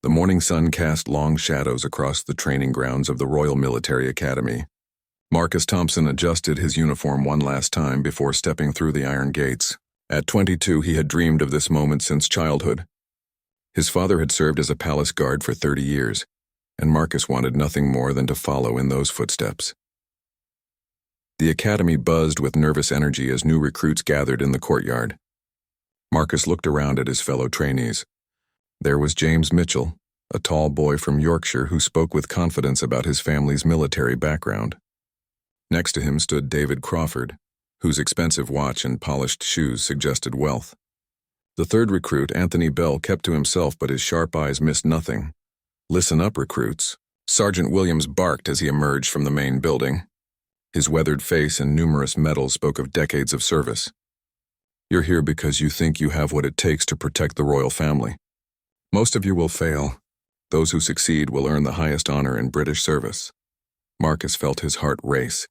The morning sun cast long shadows across the training grounds of the Royal Military Academy. Marcus Thompson adjusted his uniform one last time before stepping through the iron gates. At 22, he had dreamed of this moment since childhood. His father had served as a palace guard for 30 years, and Marcus wanted nothing more than to follow in those footsteps. The academy buzzed with nervous energy as new recruits gathered in the courtyard. Marcus looked around at his fellow trainees. There was James Mitchell, a tall boy from Yorkshire who spoke with confidence about his family's military background. Next to him stood David Crawford, whose expensive watch and polished shoes suggested wealth. The third recruit, Anthony Bell, kept to himself, but his sharp eyes missed nothing. "Listen up, recruits," Sergeant Williams barked as he emerged from the main building. His weathered face and numerous medals spoke of decades of service. "You're here because you think you have what it takes to protect the royal family. Most of you will fail. Those who succeed will earn the highest honor in British service." Marcus felt his heart race.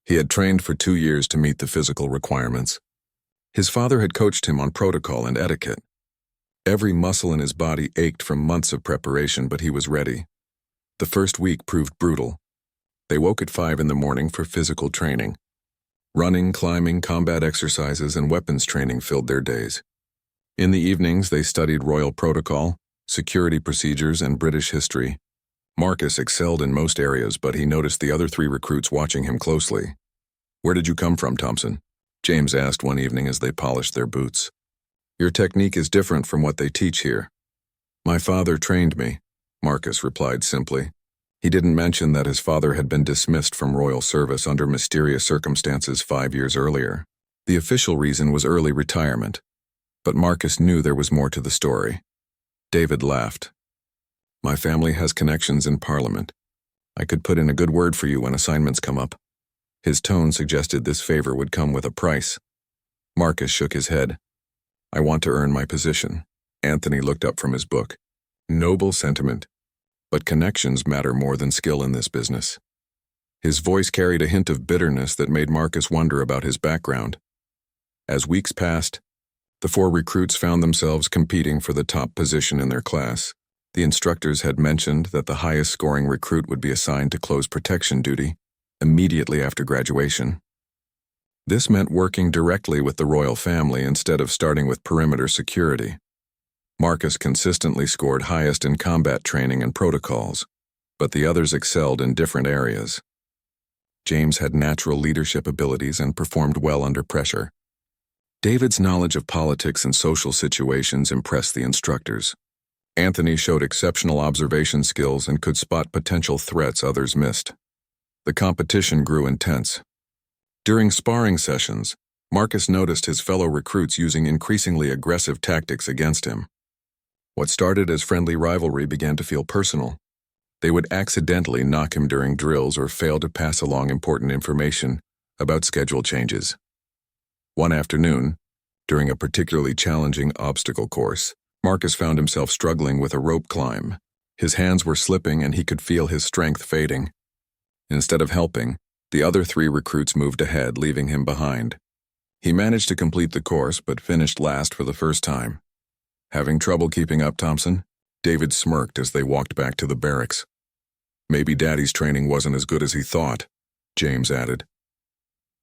He had trained for 2 years to meet the physical requirements. His father had coached him on protocol and etiquette. Every muscle in his body ached from months of preparation, but he was ready. The first week proved brutal. They woke at 5 in the morning for physical training. Running, climbing, combat exercises, and weapons training filled their days. In the evenings, they studied royal protocol, security procedures, and British history. Marcus excelled in most areas, but he noticed the other 3 recruits watching him closely. "Where did you come from, Thompson?" James asked one evening as they polished their boots. "Your technique is different from what they teach here." "My father trained me," Marcus replied simply. He didn't mention that his father had been dismissed from royal service under mysterious circumstances 5 years earlier. The official reason was early retirement, but Marcus knew there was more to the story. David laughed. "My family has connections in Parliament. I could put in a good word for you when assignments come up." His tone suggested this favor would come with a price. Marcus shook his head. "I want to earn my position." Anthony looked up from his book. "Noble sentiment. But connections matter more than skill in this business." His voice carried a hint of bitterness that made Marcus wonder about his background. As weeks passed, the 4 recruits found themselves competing for the top position in their class. The instructors had mentioned that the highest-scoring recruit would be assigned to close protection duty immediately after graduation. This meant working directly with the royal family instead of starting with perimeter security. Marcus consistently scored highest in combat training and protocols, but the others excelled in different areas. James had natural leadership abilities and performed well under pressure. David's knowledge of politics and social situations impressed the instructors. Anthony showed exceptional observation skills and could spot potential threats others missed. The competition grew intense. During sparring sessions, Marcus noticed his fellow recruits using increasingly aggressive tactics against him. What started as friendly rivalry began to feel personal. They would accidentally knock him during drills or fail to pass along important information about schedule changes. One afternoon, during a particularly challenging obstacle course, Marcus found himself struggling with a rope climb. His hands were slipping and he could feel his strength fading. Instead of helping, the other 3 recruits moved ahead, leaving him behind. He managed to complete the course, but finished last for the first time. "Having trouble keeping up, Thompson?" David smirked as they walked back to the barracks. "Maybe Daddy's training wasn't as good as he thought," James added.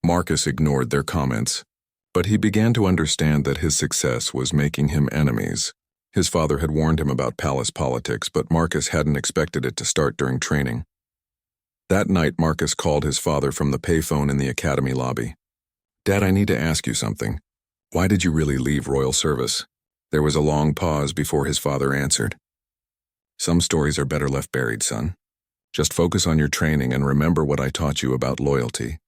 Marcus ignored their comments, but he began to understand that his success was making him enemies. His father had warned him about palace politics, but Marcus hadn't expected it to start during training. That night, Marcus called his father from the payphone in the academy lobby. "Dad, I need to ask you something. Why did you really leave royal service?" There was a long pause before his father answered. "Some stories are better left buried, son. Just focus on your training and remember what I taught you about loyalty."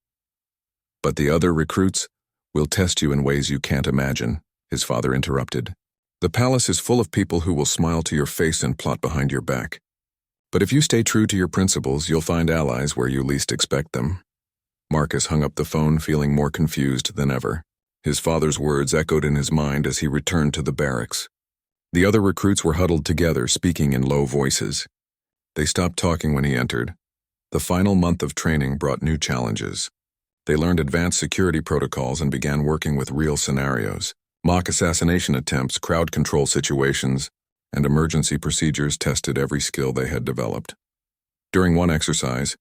"But the other recruits will test you in ways you can't imagine," his father interrupted. "The palace is full of people who will smile to your face and plot behind your back. But if you stay true to your principles, you'll find allies where you least expect them." Marcus hung up the phone, feeling more confused than ever. His father's words echoed in his mind as he returned to the barracks. The other recruits were huddled together, speaking in low voices. They stopped talking when he entered. The final month of training brought new challenges. They learned advanced security protocols and began working with real scenarios: mock assassination attempts, crowd control situations, and emergency procedures tested every skill they had developed. During one exercise,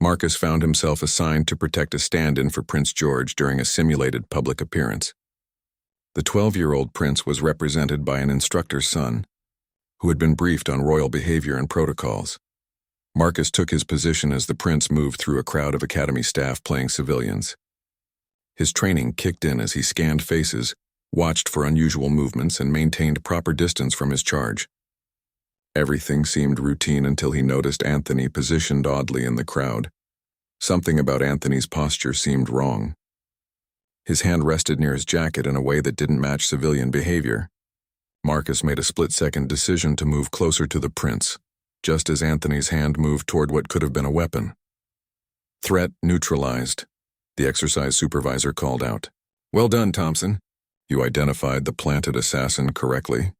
Marcus found himself assigned to protect a stand-in for Prince George during a simulated public appearance. The 12-year-old prince was represented by an instructor's son, who had been briefed on royal behavior and protocols. Marcus took his position as the prince moved through a crowd of academy staff playing civilians. His training kicked in as he scanned faces, watched for unusual movements, and maintained proper distance from his charge. Everything seemed routine until he noticed Anthony positioned oddly in the crowd. Something about Anthony's posture seemed wrong. His hand rested near his jacket in a way that didn't match civilian behavior. Marcus made a split-second decision to move closer to the prince, just as Anthony's hand moved toward what could have been a weapon. "Threat neutralized," the exercise supervisor called out. "Well done, Thompson. You identified the planted assassin correctly."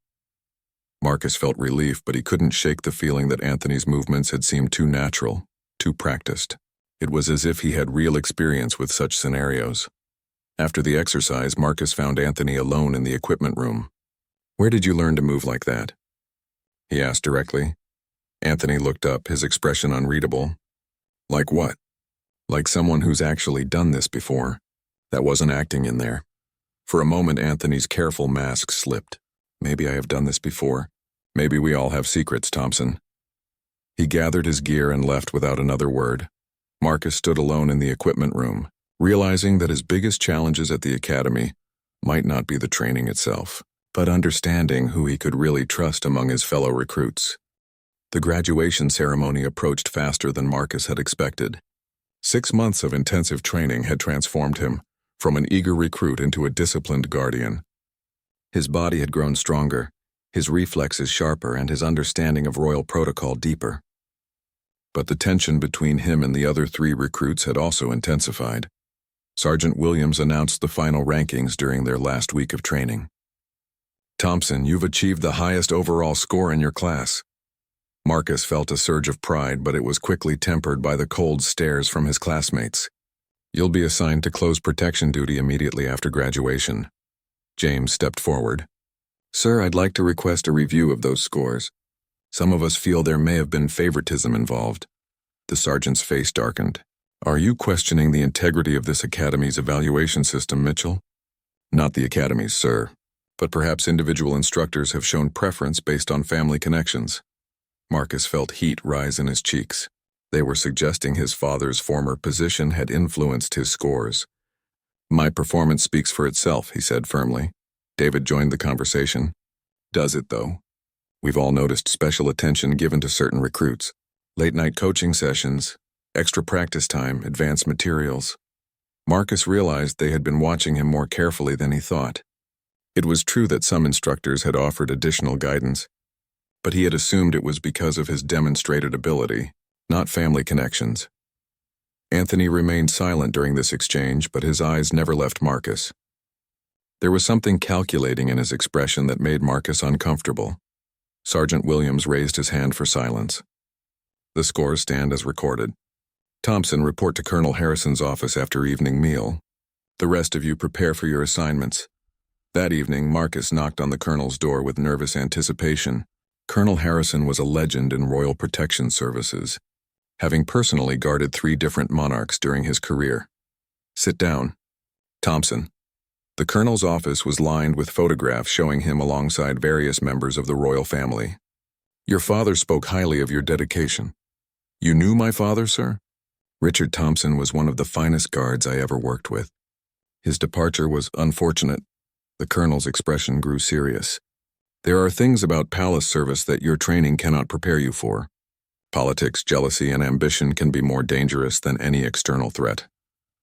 Marcus felt relief, but he couldn't shake the feeling that Anthony's movements had seemed too natural, too practiced. It was as if he had real experience with such scenarios. After the exercise, Marcus found Anthony alone in the equipment room. "Where did you learn to move like that?" he asked directly. Anthony looked up, his expression unreadable. "Like what?" "Like someone who's actually done this before. That wasn't acting in there." For a moment, Anthony's careful mask slipped. "Maybe I have done this before. Maybe we all have secrets, Thompson." He gathered his gear and left without another word. Marcus stood alone in the equipment room, realizing that his biggest challenges at the academy might not be the training itself, but understanding who he could really trust among his fellow recruits. The graduation ceremony approached faster than Marcus had expected. 6 months of intensive training had transformed him from an eager recruit into a disciplined guardian. His body had grown stronger, his reflexes sharper, and his understanding of royal protocol deeper. But the tension between him and the other 3 recruits had also intensified. Sergeant Williams announced the final rankings during their last week of training. "Thompson, you've achieved the highest overall score in your class." Marcus felt a surge of pride, but it was quickly tempered by the cold stares from his classmates. "You'll be assigned to close protection duty immediately after graduation." James stepped forward. "Sir, I'd like to request a review of those scores. Some of us feel there may have been favoritism involved." The sergeant's face darkened. "Are you questioning the integrity of this academy's evaluation system, Mitchell?" "Not the academy's, sir. But perhaps individual instructors have shown preference based on family connections." Marcus felt heat rise in his cheeks. They were suggesting his father's former position had influenced his scores. "My performance speaks for itself," he said firmly. David joined the conversation. "Does it, though? We've all noticed special attention given to certain recruits. Late-night coaching sessions, extra practice time, advanced materials." Marcus realized they had been watching him more carefully than he thought. It was true that some instructors had offered additional guidance, but he had assumed it was because of his demonstrated ability, not family connections. Anthony remained silent during this exchange, but his eyes never left Marcus. There was something calculating in his expression that made Marcus uncomfortable. Sergeant Williams raised his hand for silence. "The scores stand as recorded. Thompson, report to Colonel Harrison's office after evening meal. The rest of you prepare for your assignments." That evening, Marcus knocked on the colonel's door with nervous anticipation. Colonel Harrison was a legend in Royal Protection Services, having personally guarded 3 different monarchs during his career. "Sit down." "Thompson." The colonel's office was lined with photographs showing him alongside various members of the royal family. "Your father spoke highly of your dedication." "You knew my father, sir?" "Richard Thompson was one of the finest guards I ever worked with. His departure was unfortunate." The colonel's expression grew serious. "There are things about palace service that your training cannot prepare you for. Politics, jealousy, and ambition can be more dangerous than any external threat."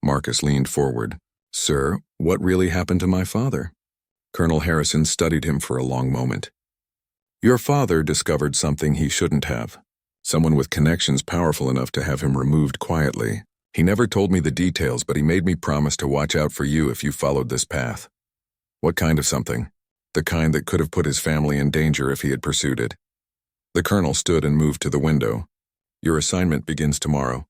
Marcus leaned forward. "Sir, what really happened to my father?" Colonel Harrison studied him for a long moment. "Your father discovered something he shouldn't have. Someone with connections powerful enough to have him removed quietly. He never told me the details, but he made me promise to watch out for you if you followed this path." "What kind of something?" "The kind that could have put his family in danger if he had pursued it." The colonel stood and moved to the window. "Your assignment begins tomorrow.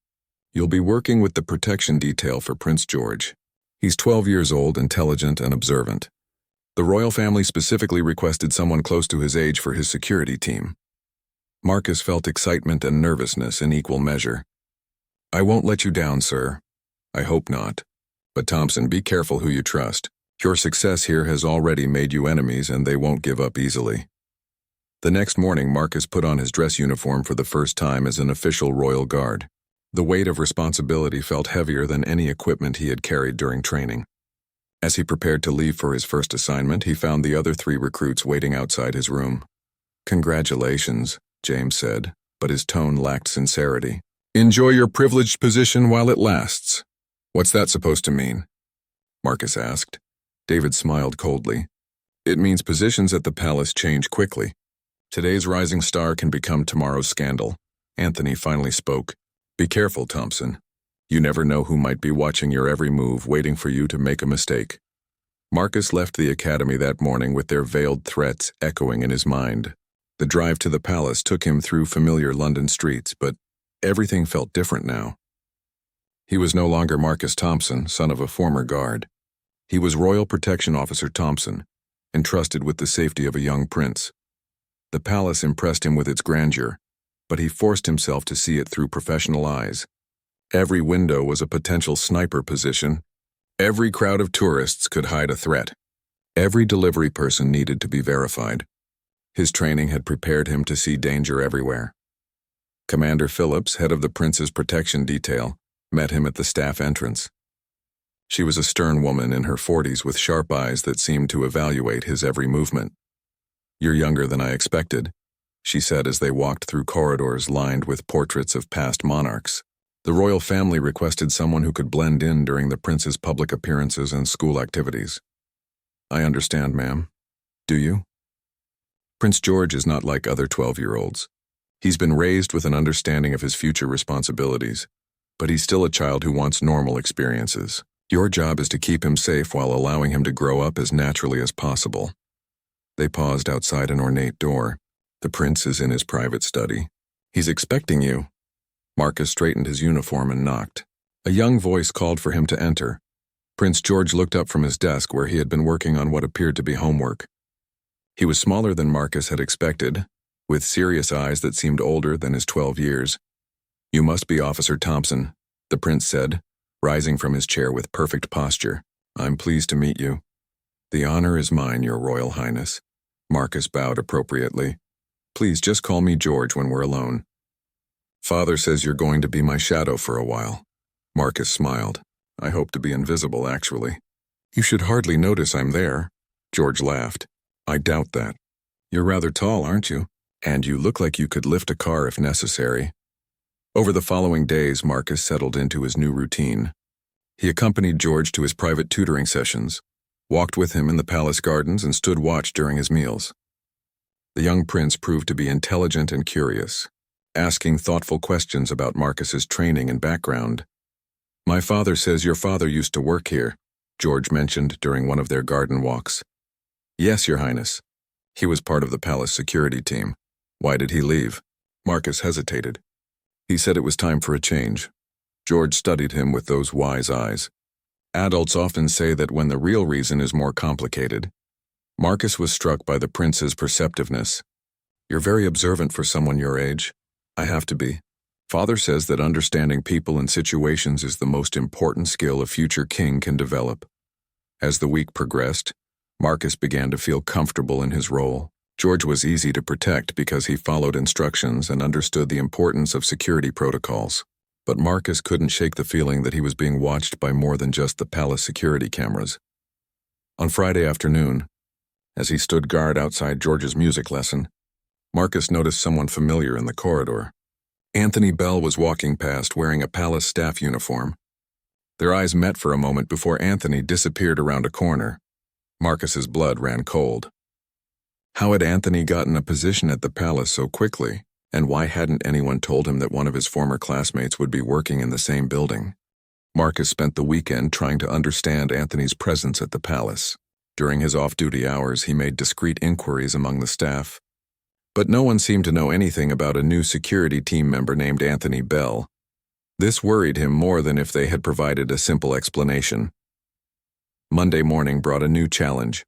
You'll be working with the protection detail for Prince George. He's 12 years old, intelligent, and observant. The royal family specifically requested someone close to his age for his security team. Marcus felt excitement and nervousness in equal measure. "I won't let you down, sir." "I hope not. But Thompson, be careful who you trust. Your success here has already made you enemies, and they won't give up easily." The next morning, Marcus put on his dress uniform for the first time as an official royal guard. The weight of responsibility felt heavier than any equipment he had carried during training. As he prepared to leave for his first assignment, he found the other 3 recruits waiting outside his room. "Congratulations," James said, but his tone lacked sincerity. "Enjoy your privileged position while it lasts." "What's that supposed to mean?" Marcus asked. David smiled coldly. "It means positions at the palace change quickly. Today's rising star can become tomorrow's scandal." Anthony finally spoke. "Be careful, Thompson. You never know who might be watching your every move, waiting for you to make a mistake." Marcus left the academy that morning with their veiled threats echoing in his mind. The drive to the palace took him through familiar London streets, but everything felt different now. He was no longer Marcus Thompson, son of a former guard. He was Royal Protection Officer Thompson, entrusted with the safety of a young prince. The palace impressed him with its grandeur, but he forced himself to see it through professional eyes. Every window was a potential sniper position. Every crowd of tourists could hide a threat. Every delivery person needed to be verified. His training had prepared him to see danger everywhere. Commander Phillips, head of the prince's protection detail, met him at the staff entrance. She was a stern woman in her 40s with sharp eyes that seemed to evaluate his every movement. "You're younger than I expected," she said as they walked through corridors lined with portraits of past monarchs. The royal family requested someone who could blend in during the prince's public appearances and school activities. "I understand, ma'am. Do you?" Prince George is not like other 12-year-olds. He's been raised with an understanding of his future responsibilities, but he's still a child who wants normal experiences. Your job is to keep him safe while allowing him to grow up as naturally as possible. They paused outside an ornate door. The prince is in his private study. "He's expecting you." Marcus straightened his uniform and knocked. A young voice called for him to enter. Prince George looked up from his desk where he had been working on what appeared to be homework. He was smaller than Marcus had expected, with serious eyes that seemed older than his 12 years. "You must be Officer Thompson," the prince said, rising from his chair with perfect posture. "I'm pleased to meet you." "The honor is mine, Your Royal Highness." Marcus bowed appropriately. "Please just call me George when we're alone." "Father says you're going to be my shadow for a while." Marcus smiled. "I hope to be invisible, actually." "You should hardly notice I'm there." George laughed. "I doubt that. You're rather tall, aren't you? And you look like you could lift a car if necessary." Over the following days, Marcus settled into his new routine. He accompanied George to his private tutoring sessions, walked with him in the palace gardens, and stood watch during his meals. The young prince proved to be intelligent and curious, asking thoughtful questions about Marcus's training and background. "My father says your father used to work here," George mentioned during one of their garden walks. "Yes, Your Highness. He was part of the palace security team." "Why did he leave?" Marcus hesitated. "He said it was time for a change." George studied him with those wise eyes. Adults often say that when the real reason is more complicated. Marcus was struck by the prince's perceptiveness. "You're very observant for someone your age." "I have to be. Father says that understanding people and situations is the most important skill a future king can develop." As the week progressed, Marcus began to feel comfortable in his role. George was easy to protect because he followed instructions and understood the importance of security protocols. But Marcus couldn't shake the feeling that he was being watched by more than just the palace security cameras. On Friday afternoon, as he stood guard outside George's music lesson, Marcus noticed someone familiar in the corridor. Anthony Bell was walking past wearing a palace staff uniform. Their eyes met for a moment before Anthony disappeared around a corner. Marcus's blood ran cold. How had Anthony gotten a position at the palace so quickly, and why hadn't anyone told him that one of his former classmates would be working in the same building? Marcus spent the weekend trying to understand Anthony's presence at the palace. During his off-duty hours, he made discreet inquiries among the staff. But no one seemed to know anything about a new security team member named Anthony Bell. This worried him more than if they had provided a simple explanation. Monday morning brought a new challenge.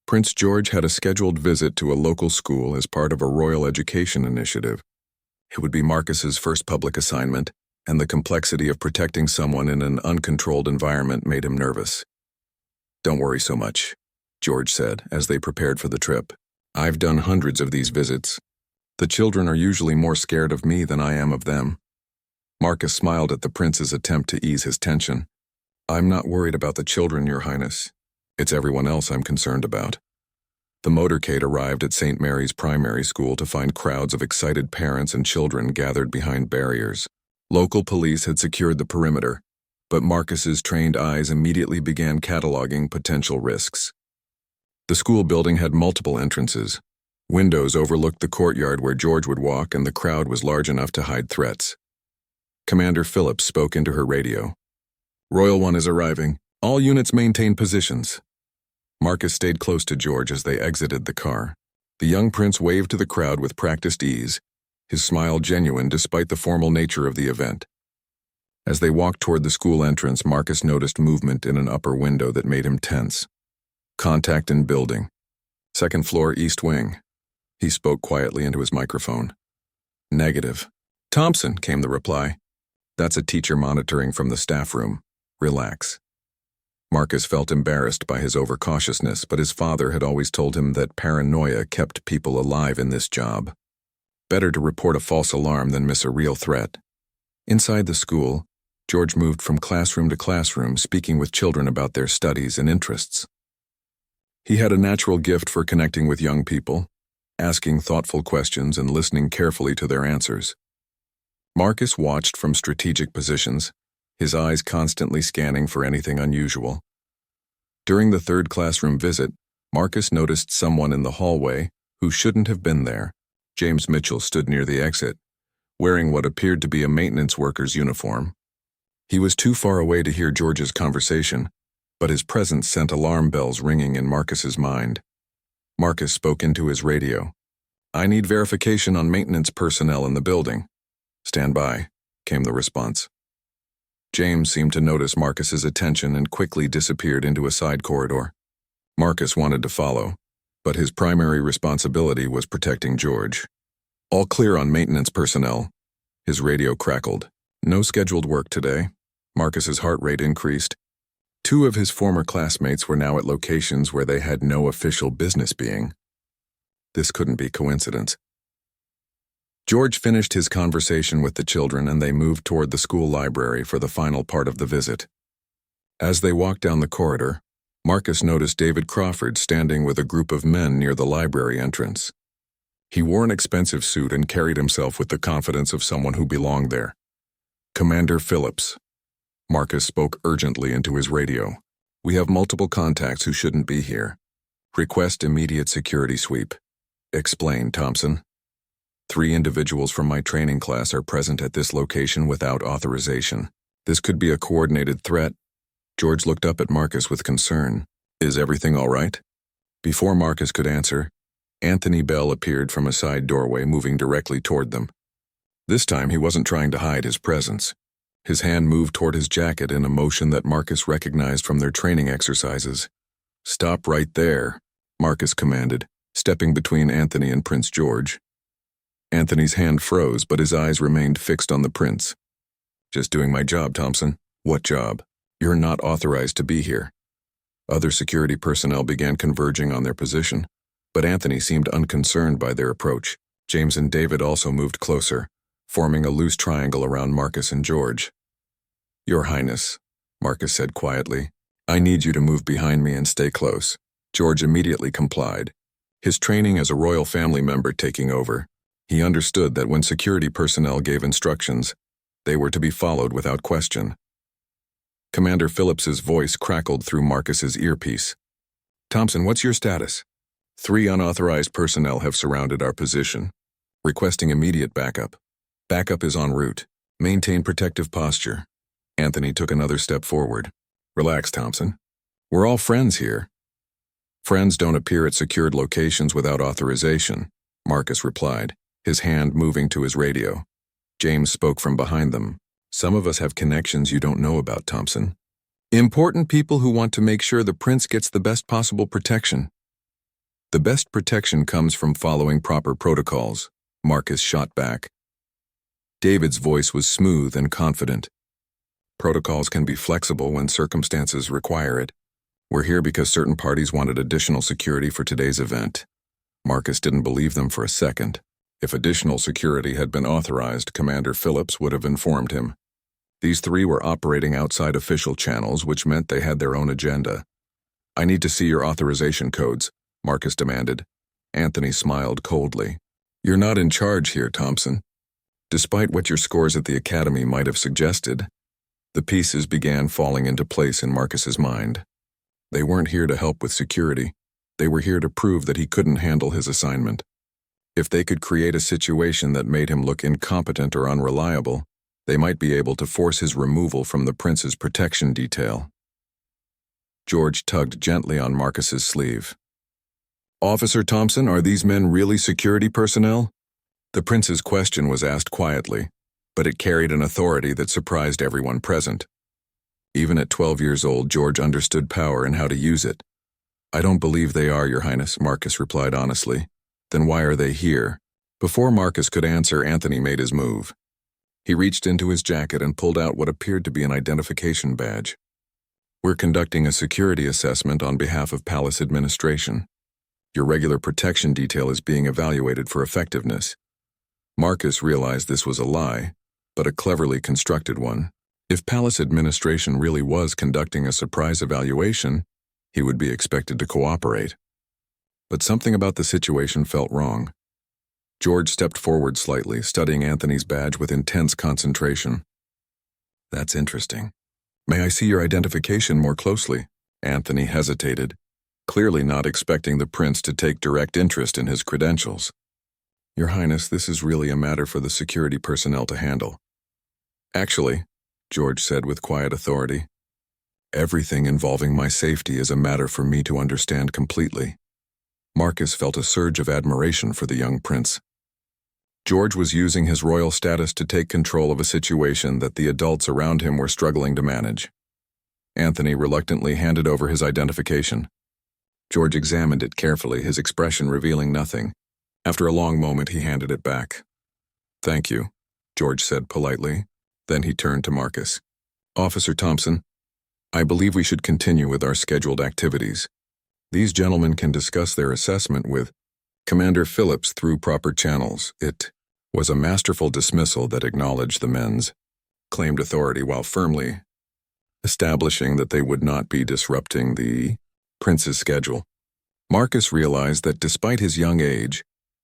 Prince George had a scheduled visit to a local school as part of a royal education initiative. It would be Marcus's first public assignment, and the complexity of protecting someone in an uncontrolled environment made him nervous. "Don't worry so much," George said as they prepared for the trip. "I've done hundreds of these visits. The children are usually more scared of me than I am of them." Marcus smiled at the prince's attempt to ease his tension. "I'm not worried about the children, Your Highness. It's everyone else I'm concerned about." The motorcade arrived at St. Mary's Primary School to find crowds of excited parents and children gathered behind barriers. Local police had secured the perimeter, but Marcus's trained eyes immediately began cataloging potential risks. The school building had multiple entrances. Windows overlooked the courtyard where George would walk, and the crowd was large enough to hide threats. Commander Phillips spoke into her radio. "Royal One is arriving. All units maintain positions." Marcus stayed close to George as they exited the car. The young prince waved to the crowd with practiced ease, his smile genuine despite the formal nature of the event. As they walked toward the school entrance, Marcus noticed movement in an upper window that made him tense. "Contact in building. Second floor, east wing." He spoke quietly into his microphone. "Negative." "Thompson," came the reply. "That's a teacher monitoring from the staff room. Relax." Marcus felt embarrassed by his overcautiousness, but his father had always told him that paranoia kept people alive in this job. Better to report a false alarm than miss a real threat. Inside the school, George moved from classroom to classroom, speaking with children about their studies and interests. He had a natural gift for connecting with young people, asking thoughtful questions and listening carefully to their answers. Marcus watched from strategic positions, his eyes constantly scanning for anything unusual. During the third classroom visit, Marcus noticed someone in the hallway who shouldn't have been there. James Mitchell stood near the exit, wearing what appeared to be a maintenance worker's uniform. He was too far away to hear George's conversation, but his presence sent alarm bells ringing in Marcus's mind. Marcus spoke into his radio. "I need verification on maintenance personnel in the building." "Stand by," came the response. James seemed to notice Marcus's attention and quickly disappeared into a side corridor. Marcus wanted to follow, but his primary responsibility was protecting George. "All clear on maintenance personnel." His radio crackled. "No scheduled work today." Marcus's heart rate increased. Two of his former classmates were now at locations where they had no official business being. This couldn't be coincidence. George finished his conversation with the children and they moved toward the school library for the final part of the visit. As they walked down the corridor, Marcus noticed David Crawford standing with a group of men near the library entrance. He wore an expensive suit and carried himself with the confidence of someone who belonged there. "Commander Phillips." Marcus spoke urgently into his radio. "We have multiple contacts who shouldn't be here. Request immediate security sweep." "Explain, Thompson." 3 individuals from my training class are present at this location without authorization. This could be a coordinated threat." George looked up at Marcus with concern. "Is everything all right?" Before Marcus could answer, Anthony Bell appeared from a side doorway, moving directly toward them. This time he wasn't trying to hide his presence. His hand moved toward his jacket in a motion that Marcus recognized from their training exercises. "Stop right there," Marcus commanded, stepping between Anthony and Prince George. Anthony's hand froze, but his eyes remained fixed on the prince. "Just doing my job, Thompson." "What job?" "You're not authorized to be here." Other security personnel began converging on their position, but Anthony seemed unconcerned by their approach. James and David also moved closer, forming a loose triangle around Marcus and George. "Your Highness," Marcus said quietly, "I need you to move behind me and stay close." George immediately complied, his training as a royal family member taking over. He understood that when security personnel gave instructions, they were to be followed without question. Commander Phillips's voice crackled through Marcus's earpiece. "Thompson, what's your status?" 3 unauthorized personnel have surrounded our position, requesting immediate backup. Backup is en route. Maintain protective posture." Anthony took another step forward. "Relax, Thompson. We're all friends here." "Friends don't appear at secured locations without authorization," Marcus replied, his hand moving to his radio. James spoke from behind them. "Some of us have connections you don't know about, Thompson. Important people who want to make sure the prince gets the best possible protection." The best protection comes from following proper protocols, Marcus shot back. David's voice was smooth and confident. Protocols can be flexible when circumstances require it. We're here because certain parties wanted additional security for today's event. Marcus didn't believe them for a second. If additional security had been authorized, Commander Phillips would have informed him. These three were operating outside official channels, which meant they had their own agenda. I need to see your authorization codes, Marcus demanded. Anthony smiled coldly. You're not in charge here, Thompson. Despite what your scores at the academy might have suggested, the pieces began falling into place in Marcus's mind. They weren't here to help with security. They were here to prove that he couldn't handle his assignment. If they could create a situation that made him look incompetent or unreliable, they might be able to force his removal from the prince's protection detail. George tugged gently on Marcus's sleeve. Officer Thompson, are these men really security personnel? The prince's question was asked quietly, but it carried an authority that surprised everyone present. Even at 12 years old, George understood power and how to use it. I don't believe they are, Your Highness, Marcus replied honestly. Then why are they here? Before Marcus could answer, Anthony made his move. He reached into his jacket and pulled out what appeared to be an identification badge. We're conducting a security assessment on behalf of Palace Administration. Your regular protection detail is being evaluated for effectiveness. Marcus realized this was a lie, but a cleverly constructed one. If Palace Administration really was conducting a surprise evaluation, he would be expected to cooperate. But something about the situation felt wrong. George stepped forward slightly, studying Anthony's badge with intense concentration. That's interesting. May I see your identification more closely? Anthony hesitated, clearly not expecting the prince to take direct interest in his credentials. Your Highness, this is really a matter for the security personnel to handle. Actually, George said with quiet authority, everything involving my safety is a matter for me to understand completely. Marcus felt a surge of admiration for the young prince. George was using his royal status to take control of a situation that the adults around him were struggling to manage. Anthony reluctantly handed over his identification. George examined it carefully, his expression revealing nothing. After a long moment, he handed it back. Thank you, George said politely. Then he turned to Marcus. Officer Thompson, I believe we should continue with our scheduled activities. These gentlemen can discuss their assessment with Commander Phillips through proper channels. It was a masterful dismissal that acknowledged the men's claimed authority while firmly establishing that they would not be disrupting the prince's schedule. Marcus realized that despite his young age,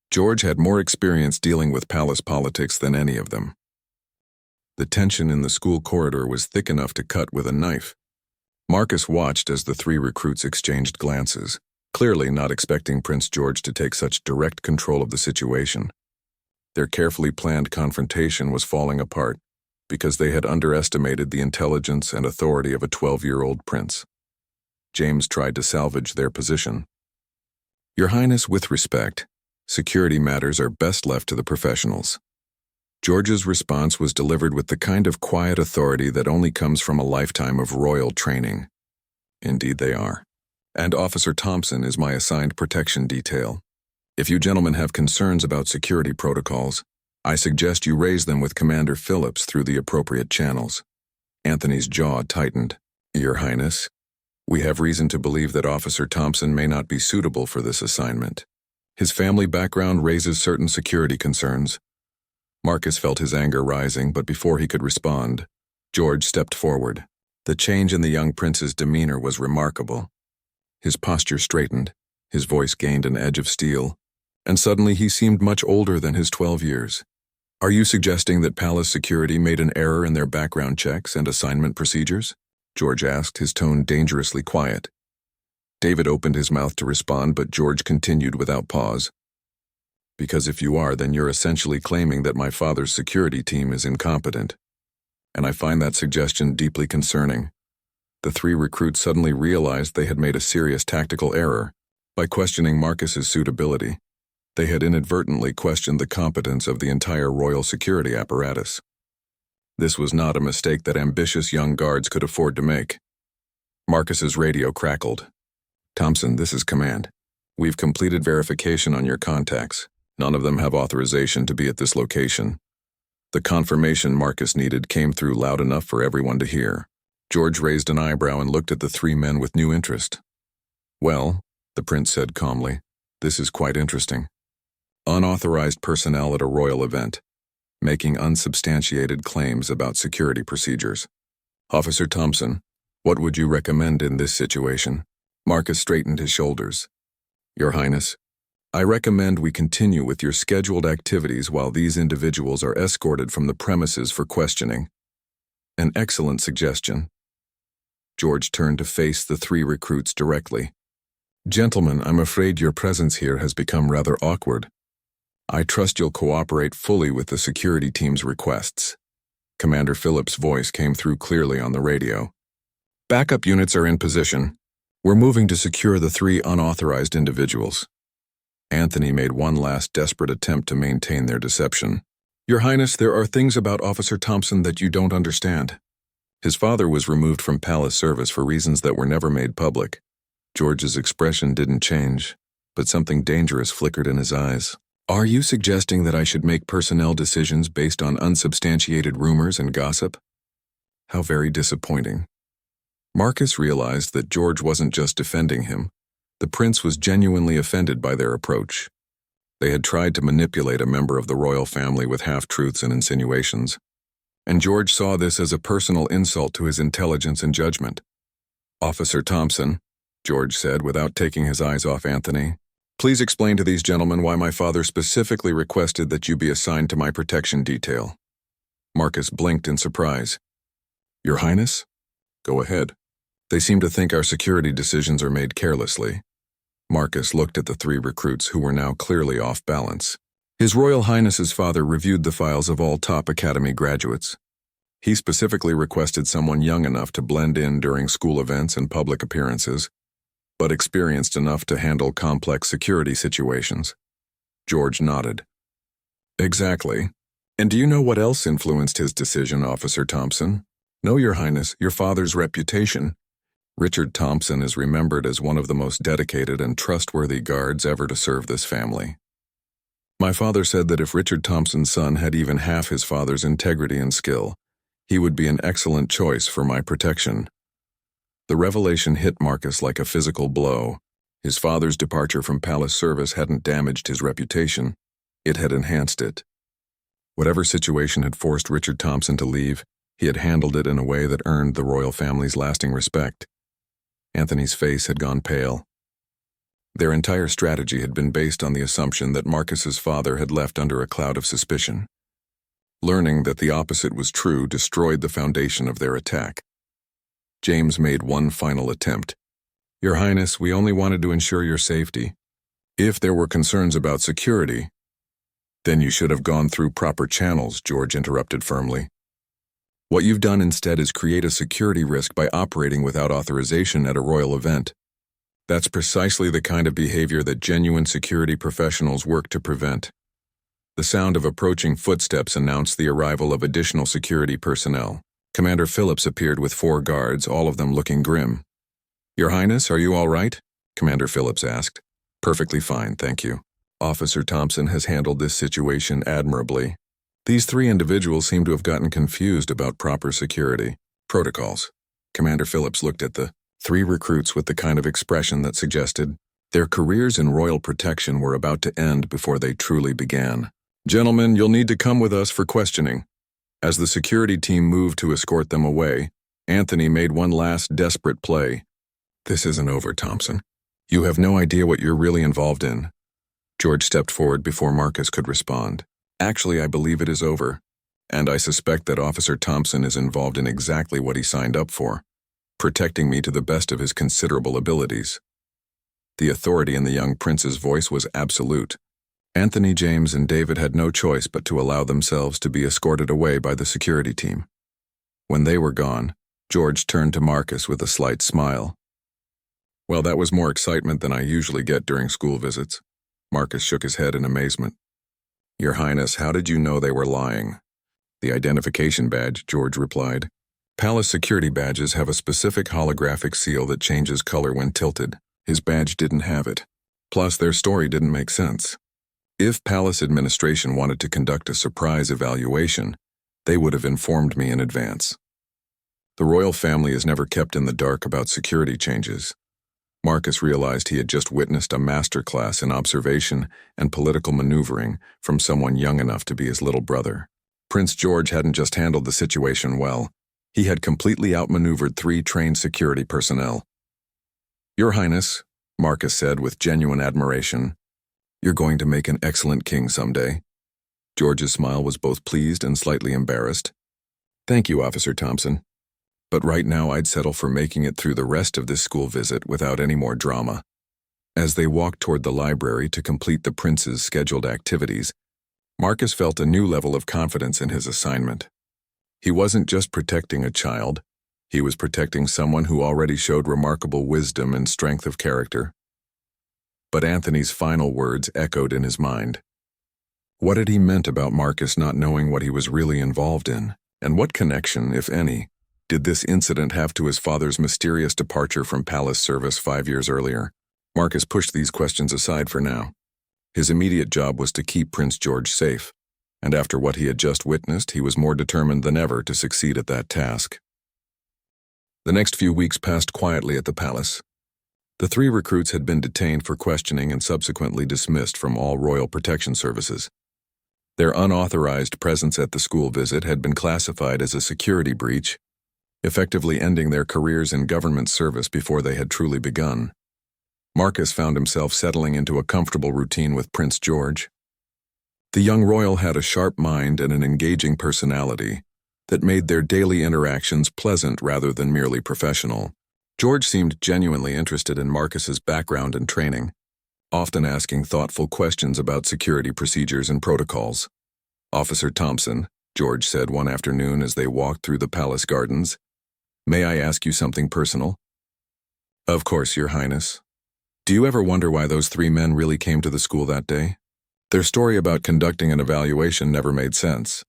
George had more experience dealing with palace politics than any of them. The tension in the school corridor was thick enough to cut with a knife. Marcus watched as the three recruits exchanged glances, clearly not expecting Prince George to take such direct control of the situation. Their carefully planned confrontation was falling apart because they had underestimated the intelligence and authority of a 12-year-old prince. James tried to salvage their position. Your Highness, with respect, security matters are best left to the professionals. George's response was delivered with the kind of quiet authority that only comes from a lifetime of royal training. Indeed they are. And Officer Thompson is my assigned protection detail. If you gentlemen have concerns about security protocols, I suggest you raise them with Commander Phillips through the appropriate channels. Anthony's jaw tightened. Your Highness, we have reason to believe that Officer Thompson may not be suitable for this assignment. His family background raises certain security concerns. Marcus felt his anger rising, but before he could respond, George stepped forward. The change in the young prince's demeanor was remarkable. His posture straightened, his voice gained an edge of steel, and suddenly he seemed much older than his 12 years. Are you suggesting that palace security made an error in their background checks and assignment procedures? George asked, his tone dangerously quiet. David opened his mouth to respond, but George continued without pause. Because if you are, then you're essentially claiming that my father's security team is incompetent. And I find that suggestion deeply concerning. The three recruits suddenly realized they had made a serious tactical error. By questioning Marcus's suitability, they had inadvertently questioned the competence of the entire royal security apparatus. This was not a mistake that ambitious young guards could afford to make. Marcus's radio crackled. Thompson, this is command. We've completed verification on your contacts. None of them have authorization to be at this location. The confirmation Marcus needed came through loud enough for everyone to hear. George raised an eyebrow and looked at the three men with new interest. Well, the prince said calmly, this is quite interesting. Unauthorized personnel at a royal event, making unsubstantiated claims about security procedures. Officer Thompson, what would you recommend in this situation? Marcus straightened his shoulders. Your Highness, I recommend we continue with your scheduled activities while these individuals are escorted from the premises for questioning. An excellent suggestion. George turned to face the three recruits directly. Gentlemen, I'm afraid your presence here has become rather awkward. I trust you'll cooperate fully with the security team's requests. Commander Phillips' voice came through clearly on the radio. Backup units are in position. We're moving to secure the three unauthorized individuals. Anthony made one last desperate attempt to maintain their deception. Your Highness, there are things about Officer Thompson that you don't understand. His father was removed from palace service for reasons that were never made public. George's expression didn't change, but something dangerous flickered in his eyes. Are you suggesting that I should make personnel decisions based on unsubstantiated rumors and gossip? How very disappointing. Marcus realized that George wasn't just defending him. The prince was genuinely offended by their approach. They had tried to manipulate a member of the royal family with half-truths and insinuations, and George saw this as a personal insult to his intelligence and judgment. Officer Thompson, George said without taking his eyes off Anthony, please explain to these gentlemen why my father specifically requested that you be assigned to my protection detail. Marcus blinked in surprise. Your Highness? Go ahead. They seem to think our security decisions are made carelessly. Marcus looked at the three recruits who were now clearly off balance. His Royal Highness's father reviewed the files of all top academy graduates. He specifically requested someone young enough to blend in during school events and public appearances, but experienced enough to handle complex security situations. George nodded. Exactly. And do you know what else influenced his decision, Officer Thompson? No, Your Highness, your father's reputation. Richard Thompson is remembered as one of the most dedicated and trustworthy guards ever to serve this family. My father said that if Richard Thompson's son had even half his father's integrity and skill, he would be an excellent choice for my protection. The revelation hit Marcus like a physical blow. His father's departure from palace service hadn't damaged his reputation, it had enhanced it. Whatever situation had forced Richard Thompson to leave, he had handled it in a way that earned the royal family's lasting respect. Anthony's face had gone pale. Their entire strategy had been based on the assumption that Marcus's father had left under a cloud of suspicion. Learning that the opposite was true destroyed the foundation of their attack. James made one final attempt. Your Highness, we only wanted to ensure your safety. If there were concerns about security, then you should have gone through proper channels, George interrupted firmly. What you've done instead is create a security risk by operating without authorization at a royal event. That's precisely the kind of behavior that genuine security professionals work to prevent. The sound of approaching footsteps announced the arrival of additional security personnel. Commander Phillips appeared with 4 guards, all of them looking grim. Your Highness, are you all right? Commander Phillips asked. Perfectly fine, thank you. Officer Thompson has handled this situation admirably. These 3 individuals seem to have gotten confused about proper security protocols. Commander Phillips looked at the 3 recruits with the kind of expression that suggested their careers in royal protection were about to end before they truly began. Gentlemen, you'll need to come with us for questioning. As the security team moved to escort them away, Anthony made one last desperate play. This isn't over, Thompson. You have no idea what you're really involved in. George stepped forward before Marcus could respond. Actually, I believe it is over, and I suspect that Officer Thompson is involved in exactly what he signed up for, protecting me to the best of his considerable abilities. The authority in the young prince's voice was absolute. Anthony, James, and David had no choice but to allow themselves to be escorted away by the security team. When they were gone, George turned to Marcus with a slight smile. Well, that was more excitement than I usually get during school visits. Marcus shook his head in amazement. Your Highness, how did you know they were lying? The identification badge, George replied. Palace security badges have a specific holographic seal that changes color when tilted. His badge didn't have it. Plus, their story didn't make sense. If Palace administration wanted to conduct a surprise evaluation, they would have informed me in advance. The royal family is never kept in the dark about security changes. Marcus realized he had just witnessed a masterclass in observation and political maneuvering from someone young enough to be his little brother. Prince George hadn't just handled the situation well. He had completely outmaneuvered 3 trained security personnel. "Your Highness," Marcus said with genuine admiration, "you're going to make an excellent king someday." George's smile was both pleased and slightly embarrassed. "Thank you, Officer Thompson. But right now I'd settle for making it through the rest of this school visit without any more drama." As they walked toward the library to complete the prince's scheduled activities, Marcus felt a new level of confidence in his assignment. He wasn't just protecting a child, he was protecting someone who already showed remarkable wisdom and strength of character. But Anthony's final words echoed in his mind. What had he meant about Marcus not knowing what he was really involved in, and what connection, if any, did this incident have to his father's mysterious departure from palace service 5 years earlier? Marcus pushed these questions aside for now. His immediate job was to keep Prince George safe, and after what he had just witnessed, he was more determined than ever to succeed at that task. The next few weeks passed quietly at the palace. The 3 recruits had been detained for questioning and subsequently dismissed from all royal protection services. Their unauthorized presence at the school visit had been classified as a security breach, effectively ending their careers in government service before they had truly begun. Marcus found himself settling into a comfortable routine with Prince George. The young royal had a sharp mind and an engaging personality that made their daily interactions pleasant rather than merely professional. George seemed genuinely interested in Marcus's background and training, often asking thoughtful questions about security procedures and protocols. "Officer Thompson," George said one afternoon as they walked through the palace gardens, "may I ask you something personal?" "Of course, Your Highness. Do you ever wonder why those 3 men really came to the school that day? Their story about conducting an evaluation never made sense."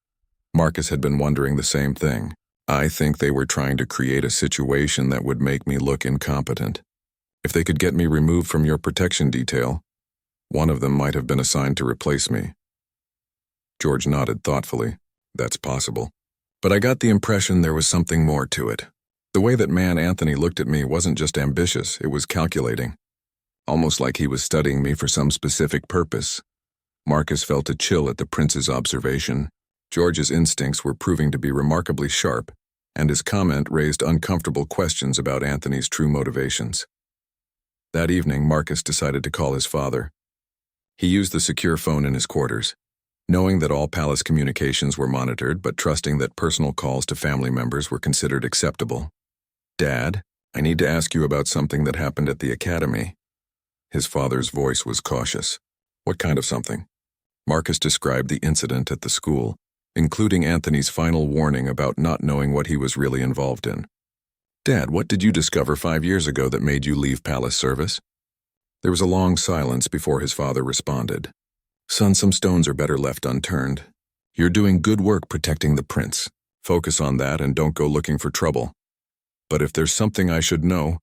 Marcus had been wondering the same thing. "I think they were trying to create a situation that would make me look incompetent. If they could get me removed from your protection detail, one of them might have been assigned to replace me." George nodded thoughtfully. "That's possible. But I got the impression there was something more to it. The way that man Anthony looked at me wasn't just ambitious, it was calculating. Almost like he was studying me for some specific purpose." Marcus felt a chill at the prince's observation. George's instincts were proving to be remarkably sharp, and his comment raised uncomfortable questions about Anthony's true motivations. That evening, Marcus decided to call his father. He used the secure phone in his quarters, knowing that all palace communications were monitored but trusting that personal calls to family members were considered acceptable. "Dad, I need to ask you about something that happened at the academy." His father's voice was cautious. "What kind of something?" Marcus described the incident at the school, including Anthony's final warning about not knowing what he was really involved in. "Dad, what did you discover 5 years ago that made you leave palace service?" There was a long silence before his father responded. "Son, some stones are better left unturned. You're doing good work protecting the prince. Focus on that and don't go looking for trouble. But if there's something I should know,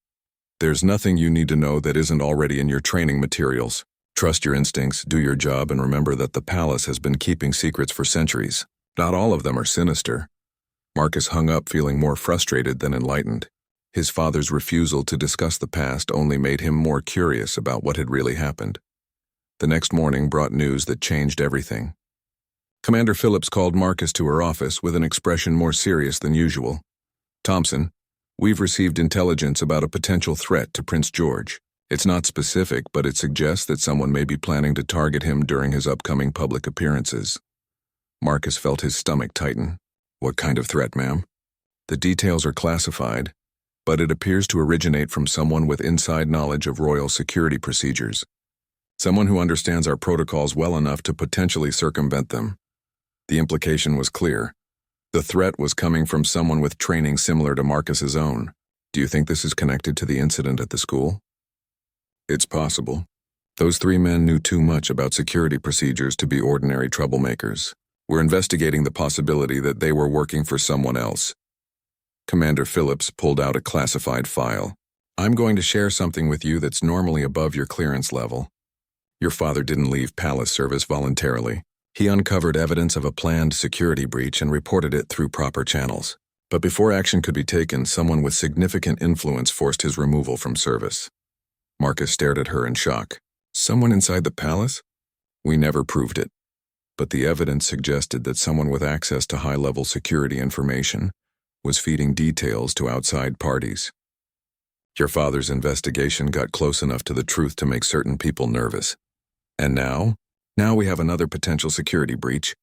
there's nothing you need to know that isn't already in your training materials. Trust your instincts, do your job, and remember that the palace has been keeping secrets for centuries. Not all of them are sinister." Marcus hung up feeling more frustrated than enlightened. His father's refusal to discuss the past only made him more curious about what had really happened. The next morning brought news that changed everything. Commander Phillips called Marcus to her office with an expression more serious than usual. "Thompson, we've received intelligence about a potential threat to Prince George. It's not specific, but it suggests that someone may be planning to target him during his upcoming public appearances." Marcus felt his stomach tighten. "What kind of threat, ma'am?" "The details are classified, but it appears to originate from someone with inside knowledge of royal security procedures. Someone who understands our protocols well enough to potentially circumvent them." The implication was clear. The threat was coming from someone with training similar to Marcus's own. "Do you think this is connected to the incident at the school?" "It's possible. Those 3 men knew too much about security procedures to be ordinary troublemakers. We're investigating the possibility that they were working for someone else." Commander Phillips pulled out a classified file. "I'm going to share something with you that's normally above your clearance level. Your father didn't leave palace service voluntarily. He uncovered evidence of a planned security breach and reported it through proper channels. But before action could be taken, someone with significant influence forced his removal from service. Marcus stared at her in shock. Someone inside the palace? We never proved it. But the evidence suggested that someone with access to high-level security information was feeding details to outside parties. Your father's investigation got close enough to the truth to make certain people nervous. And now we have another potential security breach.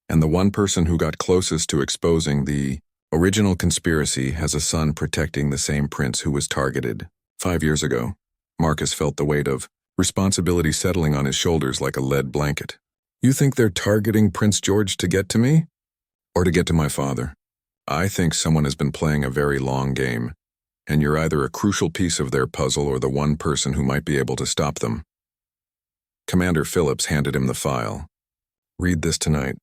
And the one person who got closest to exposing the original conspiracy has a son protecting the same prince who was targeted 5 years ago. Marcus felt the weight of responsibility settling on his shoulders like a lead blanket. You think they're targeting Prince George to get to me? Or to get to my father? I think someone has been playing a very long game, and you're either a crucial piece of their puzzle or the one person who might be able to stop them. Commander Phillips handed him the file. Read this tonight.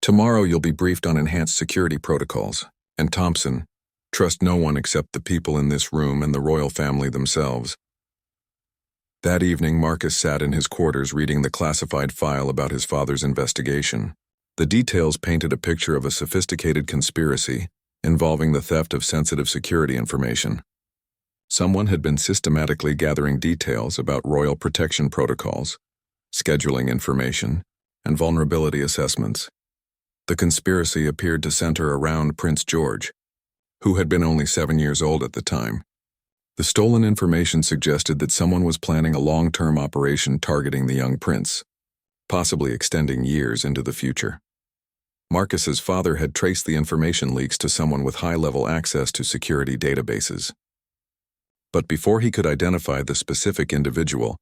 Tomorrow you'll be briefed on enhanced security protocols. And Thompson, trust no one except the people in this room and the royal family themselves. That evening, Marcus sat in his quarters reading the classified file about his father's investigation. The details painted a picture of a sophisticated conspiracy involving the theft of sensitive security information. Someone had been systematically gathering details about royal protection protocols, scheduling information, and vulnerability assessments. The conspiracy appeared to center around Prince George, who had been only 7 years old at the time. The stolen information suggested that someone was planning a long-term operation targeting the young prince, possibly extending years into the future. Marcus's father had traced the information leaks to someone with high-level access to security databases. But before he could identify the specific individual,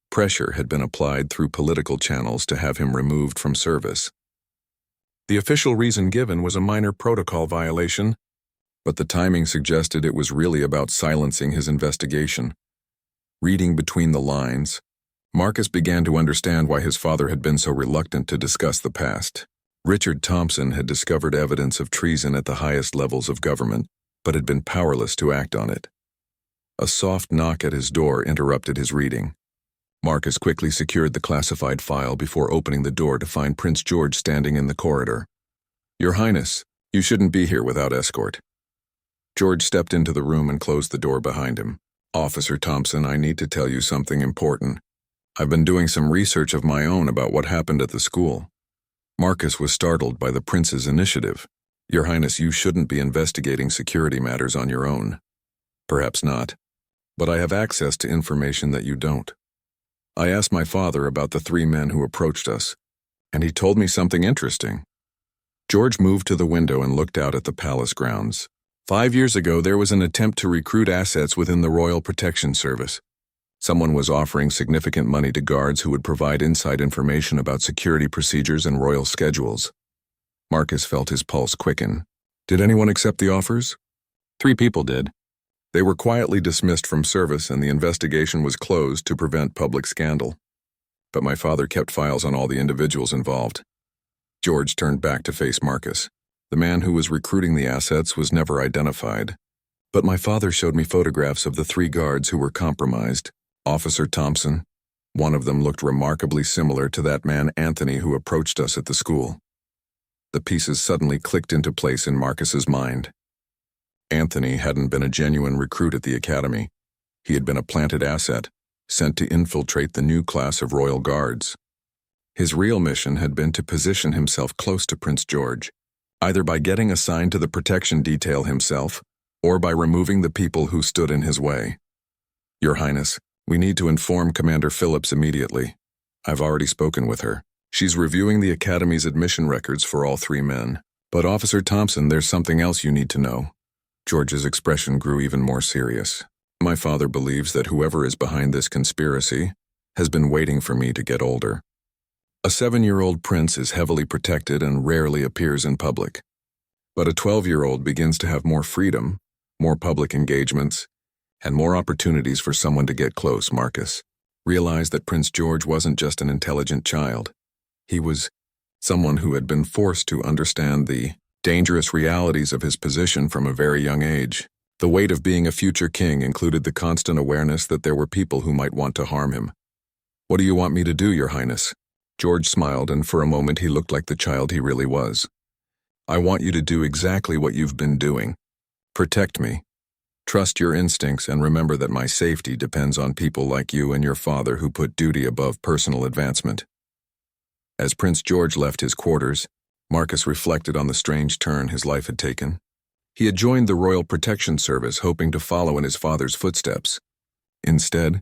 pressure had been applied through political channels to have him removed from service. The official reason given was a minor protocol violation, but the timing suggested it was really about silencing his investigation. Reading between the lines, Marcus began to understand why his father had been so reluctant to discuss the past. Richard Thompson had discovered evidence of treason at the highest levels of government, but had been powerless to act on it. A soft knock at his door interrupted his reading. Marcus quickly secured the classified file before opening the door to find Prince George standing in the corridor. Your Highness, you shouldn't be here without escort. George stepped into the room and closed the door behind him. Officer Thompson, I need to tell you something important. I've been doing some research of my own about what happened at the school. Marcus was startled by the prince's initiative. Your Highness, you shouldn't be investigating security matters on your own. Perhaps not. But I have access to information that you don't. I asked my father about the 3 men who approached us, and he told me something interesting. George moved to the window and looked out at the palace grounds. 5 years ago, there was an attempt to recruit assets within the Royal Protection Service. Someone was offering significant money to guards who would provide inside information about security procedures and royal schedules. Marcus felt his pulse quicken. Did anyone accept the offers? 3 people did. They were quietly dismissed from service and the investigation was closed to prevent public scandal. But my father kept files on all the individuals involved. George turned back to face Marcus. The man who was recruiting the assets was never identified. But my father showed me photographs of the 3 guards who were compromised. Officer Thompson, one of them looked remarkably similar to that man Anthony who approached us at the school. The pieces suddenly clicked into place in Marcus's mind. Anthony hadn't been a genuine recruit at the academy. He had been a planted asset, sent to infiltrate the new class of royal guards. His real mission had been to position himself close to Prince George, either by getting assigned to the protection detail himself, or by removing the people who stood in his way. Your Highness, we need to inform Commander Phillips immediately. I've already spoken with her. She's reviewing the Academy's admission records for all 3 men. But Officer Thompson, there's something else you need to know. George's expression grew even more serious. My father believes that whoever is behind this conspiracy has been waiting for me to get older. A 7-year-old prince is heavily protected and rarely appears in public. But a 12-year-old begins to have more freedom, more public engagements, and more opportunities for someone to get close. Marcus realized that Prince George wasn't just an intelligent child. He was someone who had been forced to understand the dangerous realities of his position from a very young age. The weight of being a future king included the constant awareness that there were people who might want to harm him. What do you want me to do, Your Highness? George smiled, and for a moment he looked like the child he really was. I want you to do exactly what you've been doing. Protect me. Trust your instincts and remember that my safety depends on people like you and your father who put duty above personal advancement. As Prince George left his quarters, Marcus reflected on the strange turn his life had taken. He had joined the Royal Protection Service hoping to follow in his father's footsteps. Instead,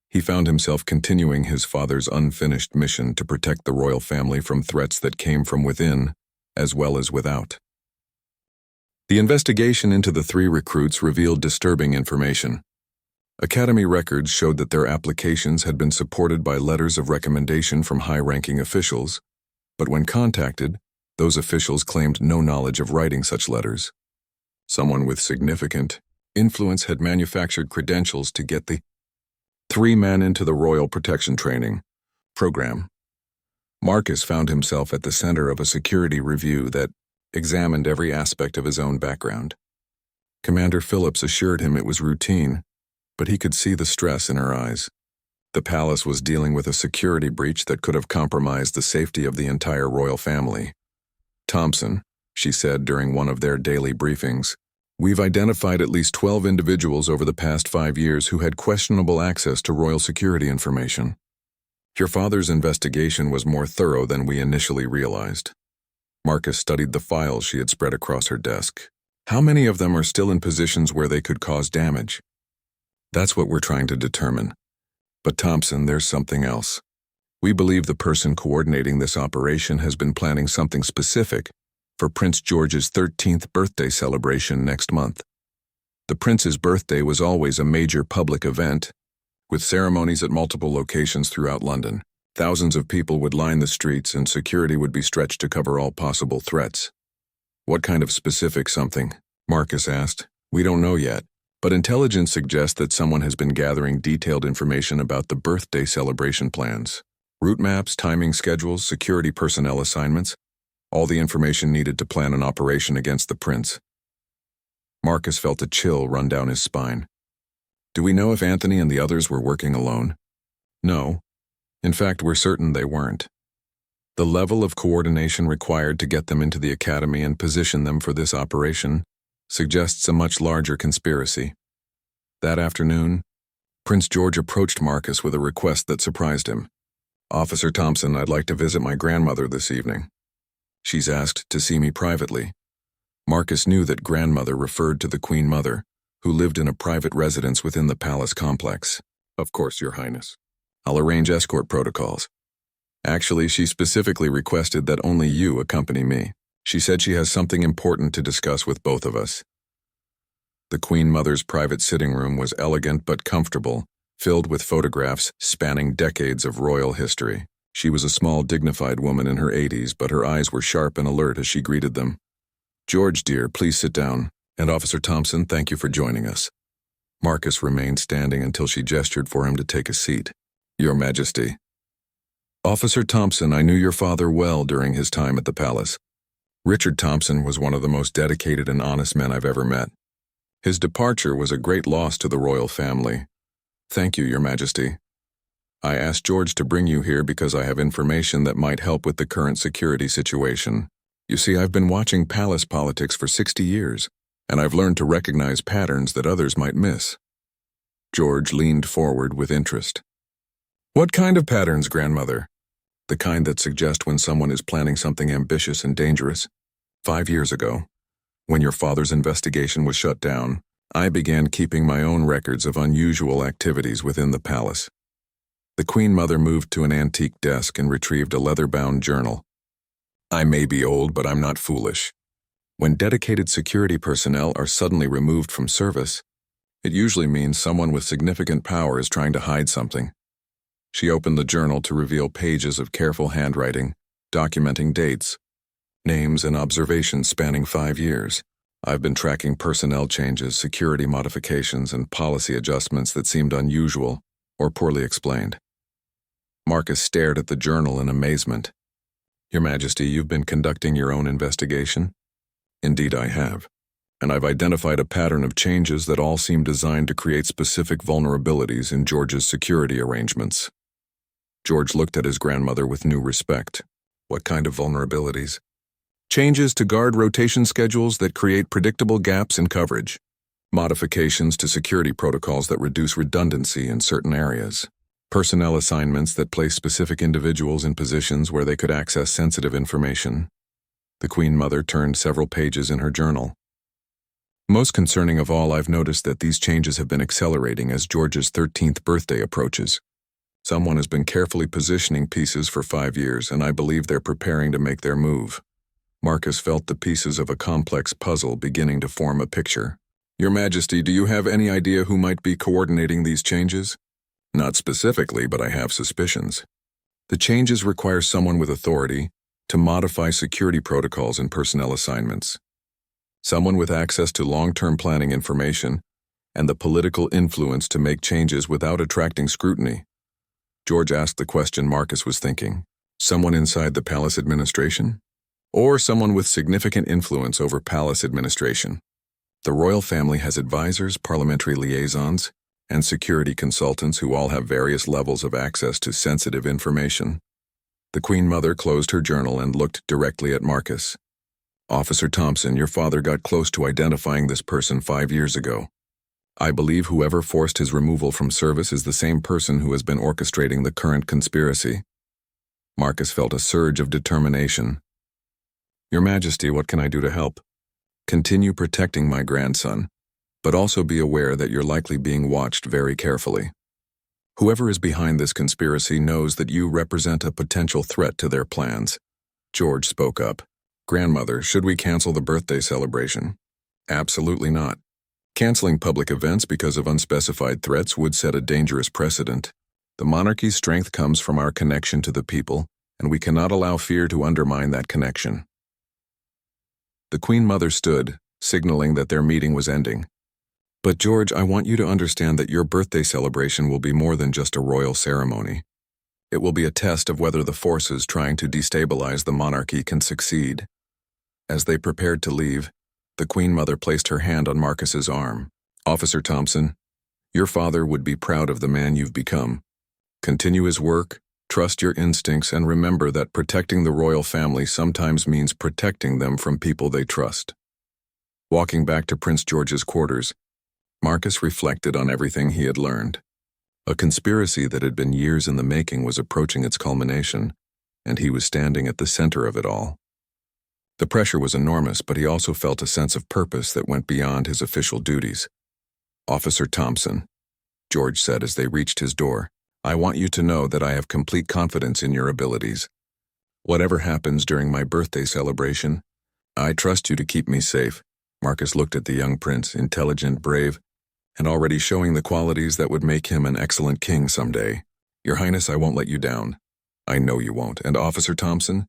he found himself continuing his father's unfinished mission to protect the royal family from threats that came from within, as well as without. The investigation into the 3 recruits revealed disturbing information. Academy records showed that their applications had been supported by letters of recommendation from high-ranking officials, but when contacted, those officials claimed no knowledge of writing such letters. Someone with significant influence had manufactured credentials to get the 3 men into the Royal Protection Training program. Marcus found himself at the center of a security review that examined every aspect of his own background. Commander Phillips assured him it was routine, but he could see the stress in her eyes. The palace was dealing with a security breach that could have compromised the safety of the entire royal family. Thompson, she said during one of their daily briefings, we've identified at least 12 individuals over the past 5 years who had questionable access to royal security information. Your father's investigation was more thorough than we initially realized. Marcus studied the files she had spread across her desk. How many of them are still in positions where they could cause damage? That's what we're trying to determine. But Thompson, there's something else. We believe the person coordinating this operation has been planning something specific for Prince George's 13th birthday celebration next month. The prince's birthday was always a major public event, with ceremonies at multiple locations throughout London. Thousands of people would line the streets and security would be stretched to cover all possible threats. What kind of specific something? Marcus asked. We don't know yet, but intelligence suggests that someone has been gathering detailed information about the birthday celebration plans. Route maps, timing schedules, security personnel assignments, all the information needed to plan an operation against the prince. Marcus felt a chill run down his spine. Do we know if Anthony and the others were working alone? No. In fact, we're certain they weren't. The level of coordination required to get them into the academy and position them for this operation suggests a much larger conspiracy. That afternoon, Prince George approached Marcus with a request that surprised him. Officer Thompson, I'd like to visit my grandmother this evening. She's asked to see me privately. Marcus knew that grandmother referred to the Queen Mother, who lived in a private residence within the palace complex. Of course, Your Highness. I'll arrange escort protocols. Actually, she specifically requested that only you accompany me. She said she has something important to discuss with both of us. The Queen Mother's private sitting room was elegant but comfortable, filled with photographs spanning decades of royal history. She was a small, dignified woman in her 80s, but her eyes were sharp and alert as she greeted them. George, dear, please sit down. And Officer Thompson, thank you for joining us. Marcus remained standing until she gestured for him to take a seat. Your Majesty. Officer Thompson, I knew your father well during his time at the palace. Richard Thompson was one of the most dedicated and honest men I've ever met. His departure was a great loss to the royal family. Thank you, Your Majesty. I asked George to bring you here because I have information that might help with the current security situation. You see, I've been watching palace politics for 60 years, and I've learned to recognize patterns that others might miss. George leaned forward with interest. What kind of patterns, grandmother? The kind that suggest when someone is planning something ambitious and dangerous. 5 years ago, when your father's investigation was shut down, I began keeping my own records of unusual activities within the palace. The Queen Mother moved to an antique desk and retrieved a leather-bound journal. I may be old, but I'm not foolish. When dedicated security personnel are suddenly removed from service, it usually means someone with significant power is trying to hide something. She opened the journal to reveal pages of careful handwriting, documenting dates, names, and observations spanning 5 years. I've been tracking personnel changes, security modifications, and policy adjustments that seemed unusual or poorly explained. Marcus stared at the journal in amazement. Your Majesty, you've been conducting your own investigation? Indeed, I have. And I've identified a pattern of changes that all seem designed to create specific vulnerabilities in George's security arrangements. George looked at his grandmother with new respect. What kind of vulnerabilities? Changes to guard rotation schedules that create predictable gaps in coverage. Modifications to security protocols that reduce redundancy in certain areas. Personnel assignments that place specific individuals in positions where they could access sensitive information. The Queen Mother turned several pages in her journal. Most concerning of all, I've noticed that these changes have been accelerating as George's 13th birthday approaches. Someone has been carefully positioning pieces for 5 years, and I believe they're preparing to make their move. Marcus felt the pieces of a complex puzzle beginning to form a picture. Your Majesty, do you have any idea who might be coordinating these changes? Not specifically, but I have suspicions. The changes require someone with authority to modify security protocols and personnel assignments. Someone with access to long-term planning information and the political influence to make changes without attracting scrutiny. George asked the question Marcus was thinking. Someone inside the palace administration? Or someone with significant influence over palace administration? The royal family has advisors, parliamentary liaisons, and security consultants who all have various levels of access to sensitive information. The Queen Mother closed her journal and looked directly at Marcus. Officer Thompson, your father got close to identifying this person 5 years ago. I believe whoever forced his removal from service is the same person who has been orchestrating the current conspiracy. Marcus felt a surge of determination. Your Majesty, what can I do to help? Continue protecting my grandson, but also be aware that you're likely being watched very carefully. Whoever is behind this conspiracy knows that you represent a potential threat to their plans. George spoke up. Grandmother, should we cancel the birthday celebration? Absolutely not. Canceling public events because of unspecified threats would set a dangerous precedent. The monarchy's strength comes from our connection to the people, and we cannot allow fear to undermine that connection. The Queen Mother stood, signaling that their meeting was ending. But George, I want you to understand that your birthday celebration will be more than just a royal ceremony. It will be a test of whether the forces trying to destabilize the monarchy can succeed. As they prepared to leave, the Queen Mother placed her hand on Marcus's arm. Officer Thompson, your father would be proud of the man you've become. Continue his work, trust your instincts, and remember that protecting the royal family sometimes means protecting them from people they trust. Walking back to Prince George's quarters, Marcus reflected on everything he had learned. A conspiracy that had been years in the making was approaching its culmination, and he was standing at the center of it all. The pressure was enormous, but he also felt a sense of purpose that went beyond his official duties. Officer Thompson, George said as they reached his door, I want you to know that I have complete confidence in your abilities. Whatever happens during my birthday celebration, I trust you to keep me safe. Marcus looked at the young prince, intelligent, brave, and already showing the qualities that would make him an excellent king someday. Your Highness, I won't let you down. I know you won't. And Officer Thompson,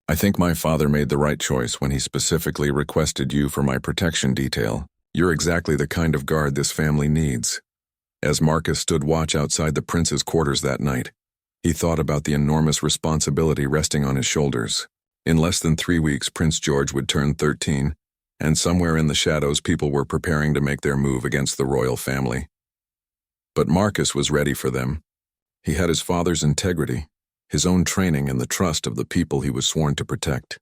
I think my father made the right choice when he specifically requested you for my protection detail. You're exactly the kind of guard this family needs. As Marcus stood watch outside the prince's quarters that night, he thought about the enormous responsibility resting on his shoulders. In less than 3 weeks, Prince George would turn 13, and somewhere in the shadows people were preparing to make their move against the royal family. But Marcus was ready for them. He had his father's integrity, his own training, and the trust of the people he was sworn to protect.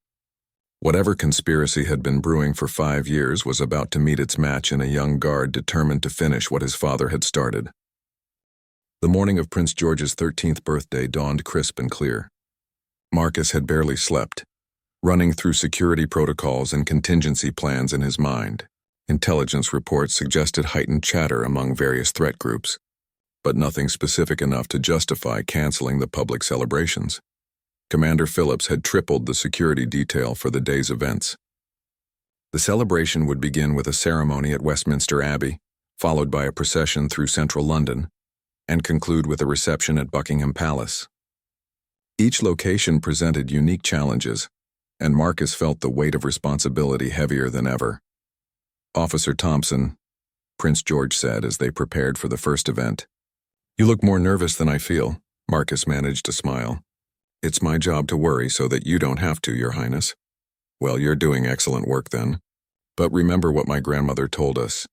Whatever conspiracy had been brewing for 5 years was about to meet its match in a young guard determined to finish what his father had started. The morning of Prince George's 13th birthday dawned crisp and clear. Marcus had barely slept, running through security protocols and contingency plans in his mind. Intelligence reports suggested heightened chatter among various threat groups, but nothing specific enough to justify canceling the public celebrations. Commander Phillips had tripled the security detail for the day's events. The celebration would begin with a ceremony at Westminster Abbey, followed by a procession through central London, and conclude with a reception at Buckingham Palace. Each location presented unique challenges, and Marcus felt the weight of responsibility heavier than ever. Officer Thompson, Prince George said as they prepared for the first event. You look more nervous than I feel. Marcus managed to smile. It's my job to worry so that you don't have to, Your Highness. Well, you're doing excellent work then. But remember what my grandmother told us.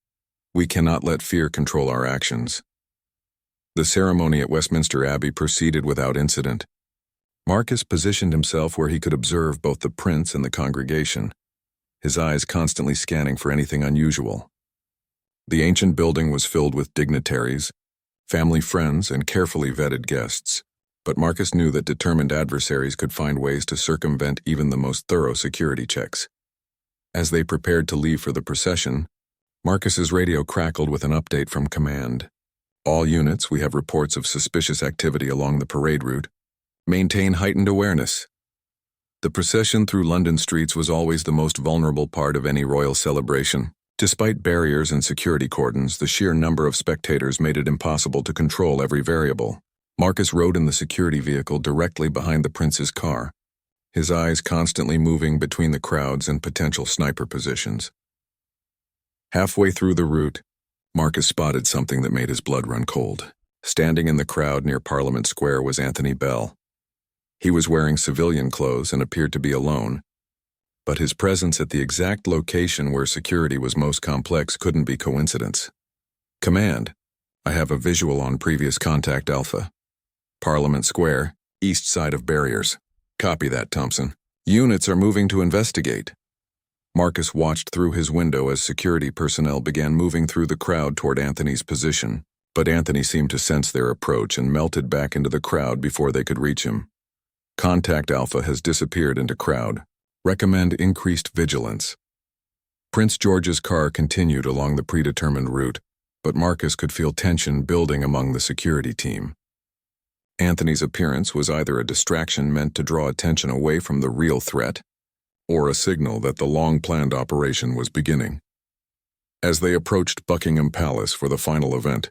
We cannot let fear control our actions. The ceremony at Westminster Abbey proceeded without incident. Marcus positioned himself where he could observe both the prince and the congregation, his eyes constantly scanning for anything unusual. The ancient building was filled with dignitaries, family friends, and carefully vetted guests, but Marcus knew that determined adversaries could find ways to circumvent even the most thorough security checks. As they prepared to leave for the procession, Marcus's radio crackled with an update from command. All units, we have reports of suspicious activity along the parade route. Maintain heightened awareness. The procession through London streets was always the most vulnerable part of any royal celebration. Despite barriers and security cordons, the sheer number of spectators made it impossible to control every variable. Marcus rode in the security vehicle directly behind the prince's car, his eyes constantly moving between the crowds and potential sniper positions. Halfway through the route, Marcus spotted something that made his blood run cold. Standing in the crowd near Parliament Square was Anthony Bell. He was wearing civilian clothes and appeared to be alone, but his presence at the exact location where security was most complex couldn't be coincidence. Command, I have a visual on previous contact Alpha. Parliament Square, east side of barriers. Copy that, Thompson. Units are moving to investigate. Marcus watched through his window as security personnel began moving through the crowd toward Anthony's position, but Anthony seemed to sense their approach and melted back into the crowd before they could reach him. Contact Alpha has disappeared into crowd. Recommend increased vigilance. Prince George's car continued along the predetermined route, but Marcus could feel tension building among the security team. Anthony's appearance was either a distraction meant to draw attention away from the real threat, or a signal that the long-planned operation was beginning. As they approached Buckingham Palace for the final event,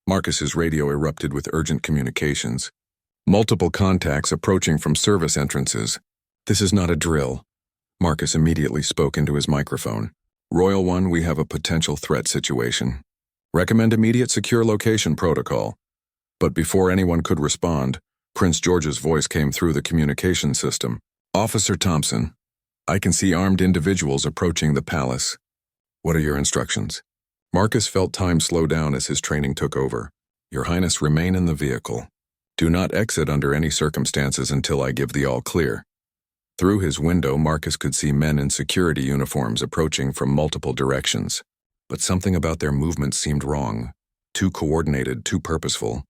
Marcus's radio erupted with urgent communications. Multiple contacts approaching from service entrances. This is not a drill. Marcus immediately spoke into his microphone. Royal One, we have a potential threat situation. Recommend immediate secure location protocol. But before anyone could respond, Prince George's voice came through the communication system. Officer Thompson, I can see armed individuals approaching the palace. What are your instructions? Marcus felt time slow down as his training took over. Your Highness, remain in the vehicle. Do not exit under any circumstances until I give the all clear. Through his window, Marcus could see men in security uniforms approaching from multiple directions. But something about their movements seemed wrong. Too coordinated, too purposeful.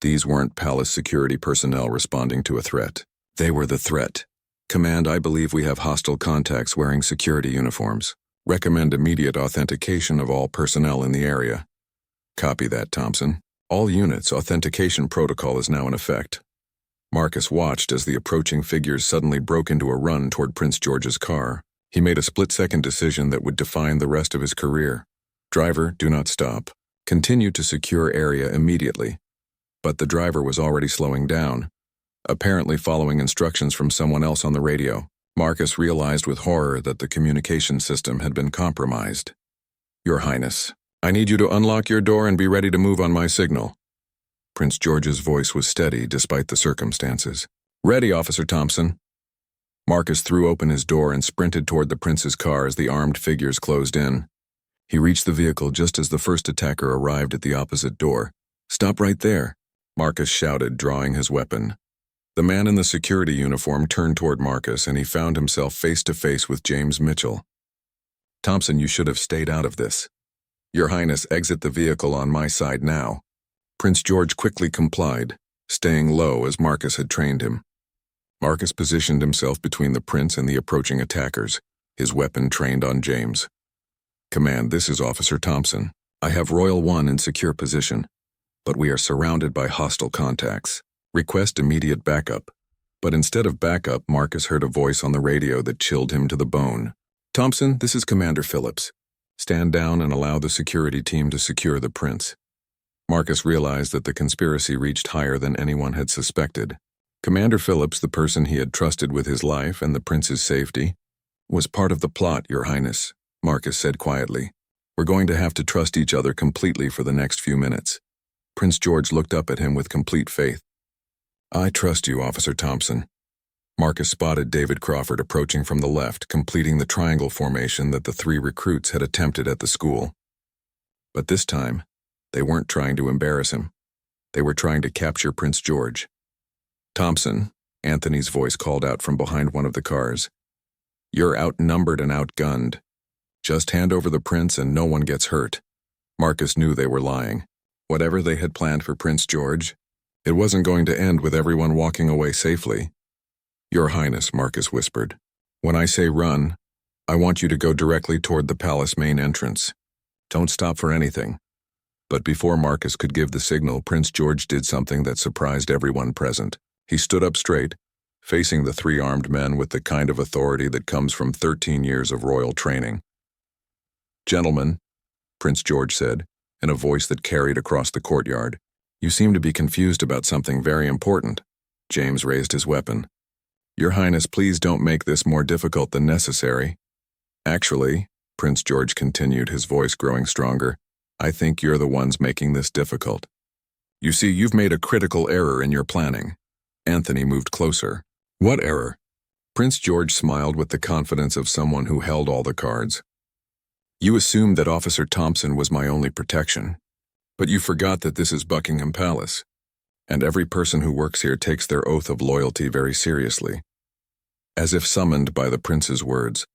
These weren't palace security personnel responding to a threat. They were the threat. Command, I believe we have hostile contacts wearing security uniforms. Recommend immediate authentication of all personnel in the area. Copy that, Thompson. All units, authentication protocol is now in effect. Marcus watched as the approaching figures suddenly broke into a run toward Prince George's car. He made a split-second decision that would define the rest of his career. Driver, do not stop. Continue to secure area immediately. But the driver was already slowing down, apparently following instructions from someone else on the radio. Marcus realized with horror that the communication system had been compromised. Your Highness, I need you to unlock your door and be ready to move on my signal. Prince George's voice was steady despite the circumstances. Ready, Officer Thompson. Marcus threw open his door and sprinted toward the prince's car as the armed figures closed in. He reached the vehicle just as the first attacker arrived at the opposite door. Stop right there, Marcus shouted, drawing his weapon. The man in the security uniform turned toward Marcus and he found himself face to face with James Mitchell. Thompson, you should have stayed out of this. Your Highness, exit the vehicle on my side now. Prince George quickly complied, staying low as Marcus had trained him. Marcus positioned himself between the prince and the approaching attackers, his weapon trained on James. Command, this is Officer Thompson. I have Royal One in secure position, but we are surrounded by hostile contacts. Request immediate backup. But instead of backup, Marcus heard a voice on the radio that chilled him to the bone. Thompson, this is Commander Phillips. Stand down and allow the security team to secure the prince. Marcus realized that the conspiracy reached higher than anyone had suspected. Commander Phillips, the person he had trusted with his life and the prince's safety, was part of the plot, Your Highness, Marcus said quietly. We're going to have to trust each other completely for the next few minutes. Prince George looked up at him with complete faith. I trust you, Officer Thompson. Marcus spotted David Crawford approaching from the left, completing the triangle formation that the three recruits had attempted at the school. But this time, they weren't trying to embarrass him. They were trying to capture Prince George. "Thompson," Anthony's voice called out from behind one of the cars. "You're outnumbered and outgunned. Just hand over the prince and no one gets hurt." Marcus knew they were lying. Whatever they had planned for Prince George, it wasn't going to end with everyone walking away safely. "Your Highness," Marcus whispered, "when I say run, I want you to go directly toward the palace main entrance. Don't stop for anything." But before Marcus could give the signal, Prince George did something that surprised everyone present. He stood up straight, facing the three armed men with the kind of authority that comes from 13 years of royal training. "Gentlemen," Prince George said, in a voice that carried across the courtyard, "you seem to be confused about something very important." James raised his weapon. "Your Highness, please don't make this more difficult than necessary." "Actually," Prince George continued, his voice growing stronger, "I think you're the ones making this difficult. You see, you've made a critical error in your planning." Anthony moved closer. "What error?" Prince George smiled with the confidence of someone who held all the cards. "You assumed that Officer Thompson was my only protection. But you forgot that this is Buckingham Palace, and every person who works here takes their oath of loyalty very seriously." As if summoned by the prince's words,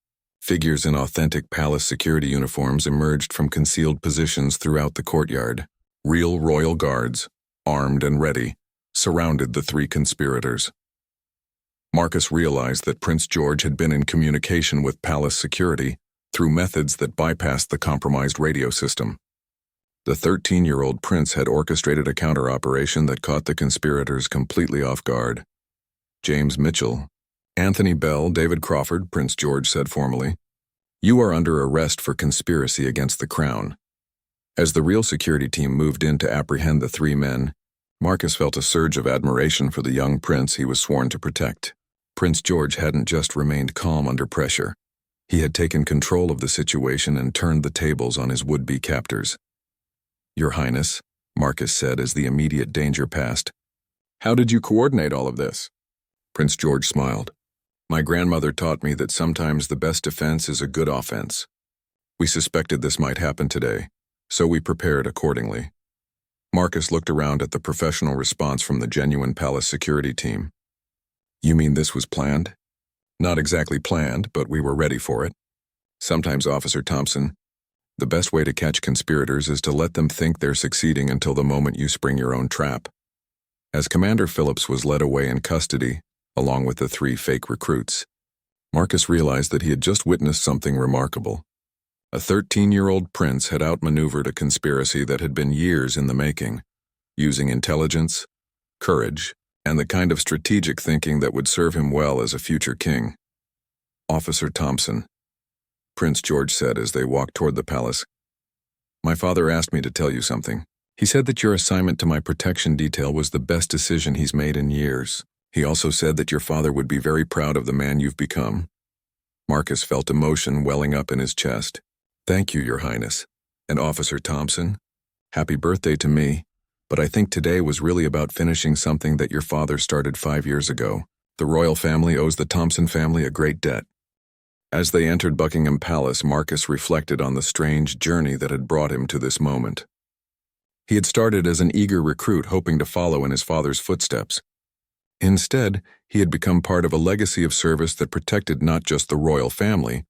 figures in authentic palace security uniforms emerged from concealed positions throughout the courtyard. Real royal guards, armed and ready, surrounded the three conspirators. Marcus realized that Prince George had been in communication with palace security through methods that bypassed the compromised radio system. The 13-year-old prince had orchestrated a counter-operation that caught the conspirators completely off guard. "James Mitchell, Anthony Bell, David Crawford," Prince George said formally, "you are under arrest for conspiracy against the crown." As the real security team moved in to apprehend the three men, Marcus felt a surge of admiration for the young prince he was sworn to protect. Prince George hadn't just remained calm under pressure. He had taken control of the situation and turned the tables on his would-be captors. "Your Highness," Marcus said as the immediate danger passed, "how did you coordinate all of this?" Prince George smiled. "My grandmother taught me that sometimes the best defense is a good offense. We suspected this might happen today, so we prepared accordingly." Marcus looked around at the professional response from the genuine palace security team. "You mean this was planned?" "Not exactly planned, but we were ready for it. Sometimes, Officer Thompson, the best way to catch conspirators is to let them think they're succeeding until the moment you spring your own trap." As Commander Phillips was led away in custody, along with the three fake recruits, Marcus realized that he had just witnessed something remarkable. A 13-year-old prince had outmaneuvered a conspiracy that had been years in the making, using intelligence, courage, and the kind of strategic thinking that would serve him well as a future king. "Officer Thompson," Prince George said as they walked toward the palace, "my father asked me to tell you something. He said that your assignment to my protection detail was the best decision he's made in years. He also said that your father would be very proud of the man you've become." Marcus felt emotion welling up in his chest. "Thank you, Your Highness. And Officer Thompson, happy birthday to me, but I think today was really about finishing something that your father started 5 years ago. The royal family owes the Thompson family a great debt." As they entered Buckingham Palace, Marcus reflected on the strange journey that had brought him to this moment. He had started as an eager recruit hoping to follow in his father's footsteps. Instead, he had become part of a legacy of service that protected not just the royal family,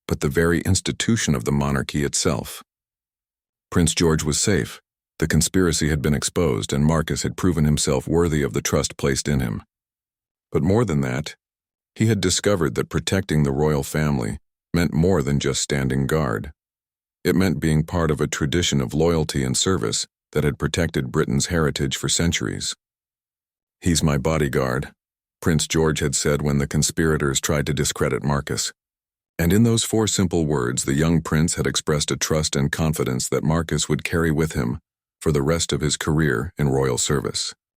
but the very institution of the monarchy itself. Prince George was safe. The conspiracy had been exposed, and Marcus had proven himself worthy of the trust placed in him. But more than that, he had discovered that protecting the royal family meant more than just standing guard. It meant being part of a tradition of loyalty and service that had protected Britain's heritage for centuries. "He's my bodyguard," Prince George had said when the conspirators tried to discredit Marcus. And in those 4 simple words, the young prince had expressed a trust and confidence that Marcus would carry with him for the rest of his career in royal service.